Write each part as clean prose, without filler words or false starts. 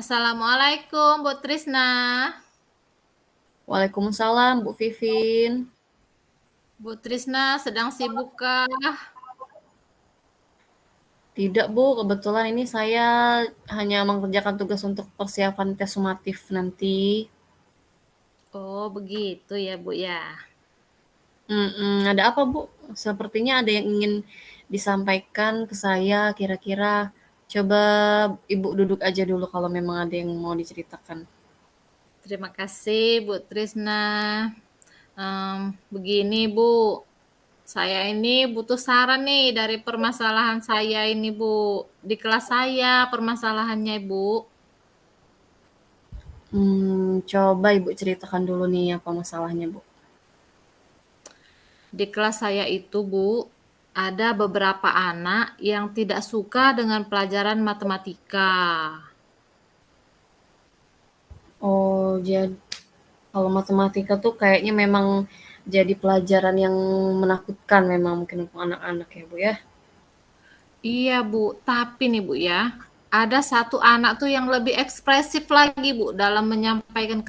Assalamualaikum, Bu Trisna. Waalaikumsalam, Bu Vivin. Bu Trisna sedang sibukkah? Tidak, Bu. Kebetulan ini saya hanya mengerjakan tugas untuk persiapan tes sumatif nanti. Oh, begitu ya, Bu ya. Ada apa, Bu? Sepertinya ada yang ingin disampaikan ke saya kira-kira. Coba Ibu duduk aja dulu kalau memang ada yang mau diceritakan. Terima kasih, Bu Trisna. Begini, Bu. Saya ini butuh saran nih dari permasalahan saya ini, Bu. Di kelas saya permasalahannya, Bu. Coba Ibu ceritakan dulu nih apa masalahnya, Bu. Di kelas saya itu, Bu, ada beberapa anak yang tidak suka dengan pelajaran matematika. Oh, jadi kalau matematika tuh kayaknya memang jadi pelajaran yang menakutkan memang mungkin untuk anak-anak ya, Bu ya. Iya, Bu. Tapi nih, Bu ya, ada satu anak tuh yang lebih ekspresif lagi, Bu, dalam menyampaikan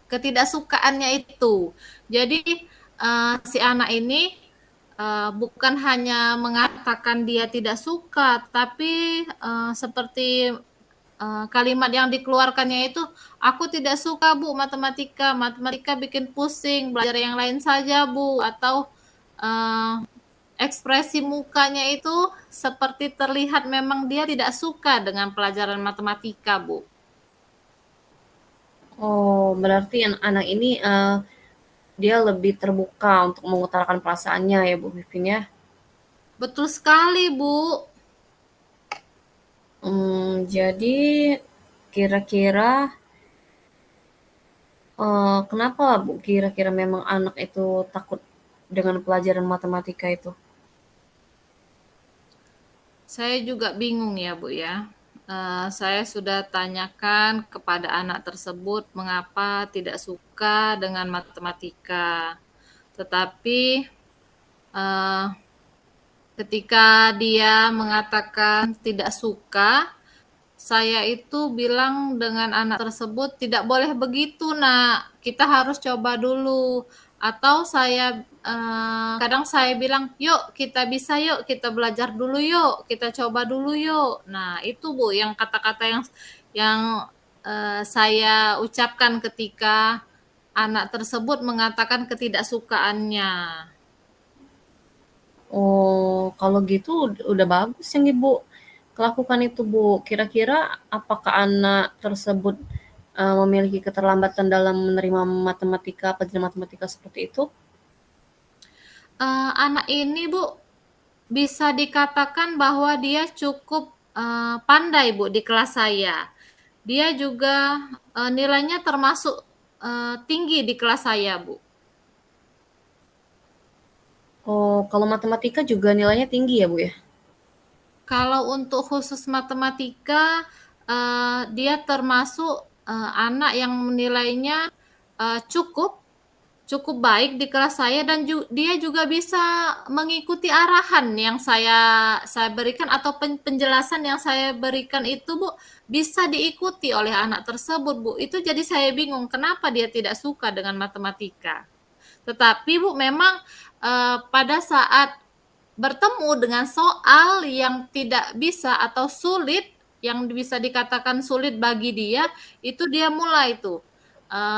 ketidaksukaannya itu. Jadi, si anak ini bukan hanya mengatakan dia tidak suka, tapi seperti kalimat yang dikeluarkannya itu, "Aku tidak suka, Bu, matematika. Matematika bikin pusing. Belajar yang lain saja, Bu." Atau eh, ekspresi mukanya itu seperti terlihat memang dia tidak suka dengan pelajaran matematika, Bu. Oh, berarti anak ini dia lebih terbuka untuk mengutarakan perasaannya ya, Bu Vivin ya. Betul sekali, Bu. Jadi kira-kira kenapa Bu kira-kira memang anak itu takut dengan pelajaran matematika itu? Saya juga bingung ya, Bu ya. Saya sudah tanyakan kepada anak tersebut mengapa tidak suka dengan matematika. Tetapi eh, ketika dia mengatakan tidak suka, saya itu bilang dengan anak tersebut, "Tidak boleh begitu, Nak. Kita harus coba dulu." Atau kadang saya bilang, "Yuk, kita bisa yuk, kita belajar dulu yuk, kita coba dulu yuk." Nah, itu Bu yang kata-kata yang saya ucapkan ketika anak tersebut mengatakan ketidaksukaannya. Oh, kalau gitu udah bagus yang Ibu lakukan itu, Bu. Kira-kira apakah anak tersebut memiliki keterlambatan dalam menerima matematika, pelajaran matematika seperti itu? Anak ini Bu, bisa dikatakan bahwa dia cukup pandai Bu di kelas saya. Dia juga nilainya termasuk tinggi di kelas saya Bu. Oh, kalau matematika juga nilainya tinggi ya, Bu ya? Kalau untuk khusus matematika, dia termasuk anak yang nilainya cukup cukup baik di kelas saya dan dia juga bisa mengikuti arahan yang saya berikan atau penjelasan yang saya berikan itu Bu bisa diikuti oleh anak tersebut Bu. Itu jadi saya bingung kenapa dia tidak suka dengan matematika. Tetapi Bu memang pada saat bertemu dengan soal yang tidak bisa atau sulit yang bisa dikatakan sulit bagi dia, itu dia mulai tuh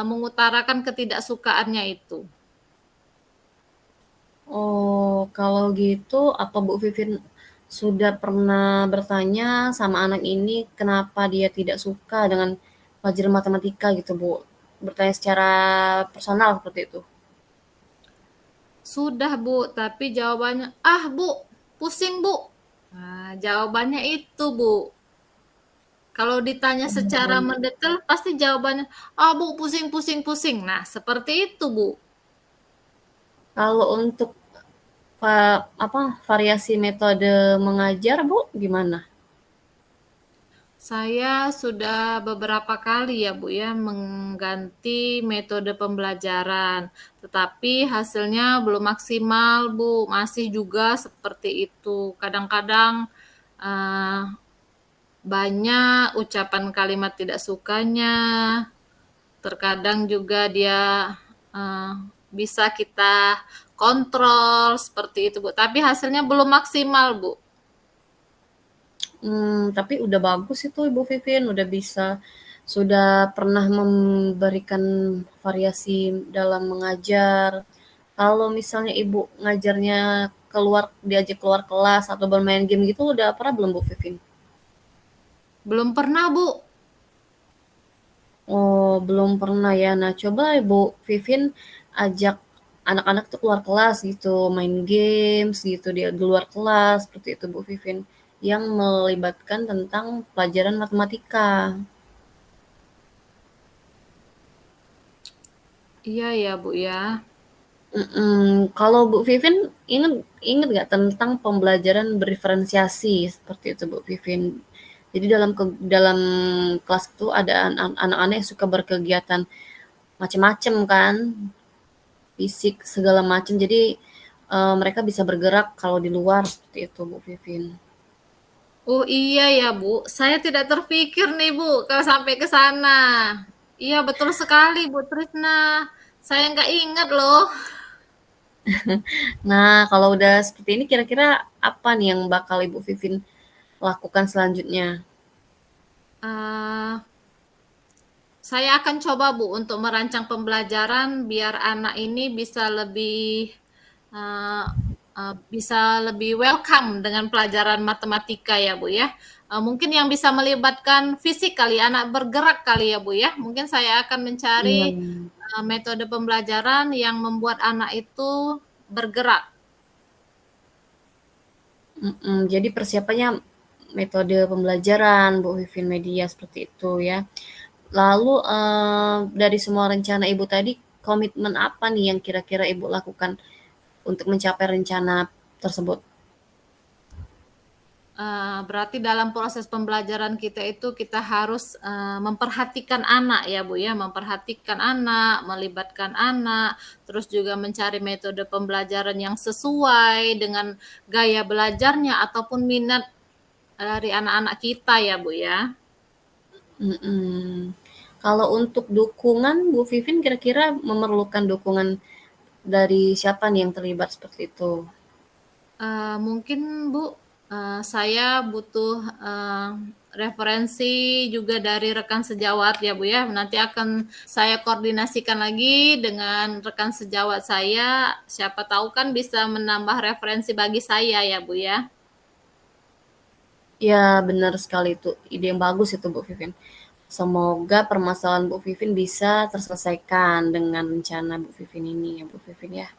mengutarakan ketidaksukaannya itu. Oh, kalau gitu apa Bu Vivin sudah pernah bertanya sama anak ini kenapa dia tidak suka dengan pelajaran matematika gitu, Bu? Bertanya secara personal seperti itu. Sudah Bu, tapi jawabannya, "Ah Bu, pusing Bu." Nah, jawabannya itu Bu. Kalau ditanya secara Oh, mendetail, pasti jawabannya, "Ah Bu, pusing, pusing, pusing." Nah, seperti itu Bu. kalau untuk variasi metode mengajar, Bu, gimana? Saya sudah beberapa kali ya Bu ya mengganti metode pembelajaran, tetapi hasilnya belum maksimal Bu, masih juga seperti itu. Kadang-kadang uh, banyak ucapan kalimat tidak sukanya. Terkadang juga dia uh, bisa kita kontrol seperti itu, Bu. Tapi hasilnya belum maksimal, Bu. Tapi udah bagus itu Ibu Vivin, sudah pernah memberikan variasi dalam mengajar. Kalau misalnya Ibu ngajarnya diajak keluar kelas atau bermain game gitu udah pernah belum Bu Vivin? Belum pernah, Bu. Oh, belum pernah ya. Nah, coba Ibu Vivin ajak anak-anak tuh keluar kelas gitu, main games gitu dia di luar kelas seperti itu Bu Vivin, yang melibatkan tentang pelajaran matematika. Iya ya, Bu ya. Kalau Bu Vivin inget inget nggak tentang pembelajaran berdiferensiasi seperti itu Bu Vivin. Jadi dalam kelas itu ada anak-anak yang suka berkegiatan macam-macam kan, fisik segala macam. Jadi mereka bisa bergerak kalau di luar seperti itu Bu Vivin. Oh iya ya, Bu. Saya tidak terpikir nih, Bu, kalau sampai ke sana. Iya, betul sekali, Bu Trisna. Saya nggak ingat loh. Nah, kalau udah seperti ini kira-kira apa nih yang bakal Ibu Vivin lakukan selanjutnya? Eh, saya akan coba, Bu, untuk merancang pembelajaran biar anak ini eh, bisa lebih welcome dengan pelajaran matematika ya, Bu ya. Mungkin yang bisa melibatkan fisik kali, anak bergerak kali ya, Bu ya. Mungkin saya akan mencari Iya. metode pembelajaran yang membuat anak itu bergerak. Jadi persiapannya metode pembelajaran Bu Vivin media seperti itu ya. Lalu, dari semua rencana Ibu tadi, komitmen apa nih yang kira-kira Ibu lakukan untuk mencapai rencana tersebut? Berarti dalam proses pembelajaran kita itu kita harus memperhatikan anak ya Bu ya, memperhatikan anak, melibatkan anak, terus juga mencari metode pembelajaran yang sesuai dengan gaya belajarnya ataupun minat dari anak-anak kita ya Bu ya. Mhm. Kalau untuk dukungan, Bu Vivin kira-kira memerlukan dukungan dari siapa nih yang terlibat seperti itu? Mungkin Bu, saya butuh referensi juga dari rekan sejawat ya Bu ya. Nanti akan saya koordinasikan lagi dengan rekan sejawat saya. Siapa tahu kan bisa menambah referensi bagi saya ya Bu ya. Ya, benar sekali itu, ide yang bagus itu Bu Vivin. Semoga permasalahan Bu Vivin bisa terselesaikan dengan rencana Bu Vivin ini ya Bu Vivin ya.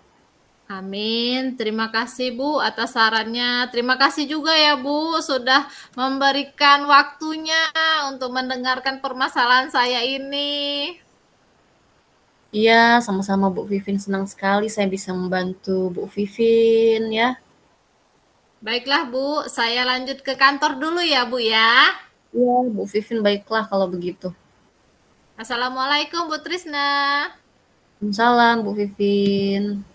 Amin. Terima kasih Bu atas sarannya. Terima kasih juga ya Bu sudah memberikan waktunya untuk mendengarkan permasalahan saya ini. Iya, sama-sama Bu Vivin, senang sekali saya bisa membantu Bu Vivin ya. Baiklah Bu, saya lanjut ke kantor dulu ya Bu ya. Iya, Bu Vivin baiklah kalau begitu. Assalamualaikum Bu Trisna. Salam Bu Vivin.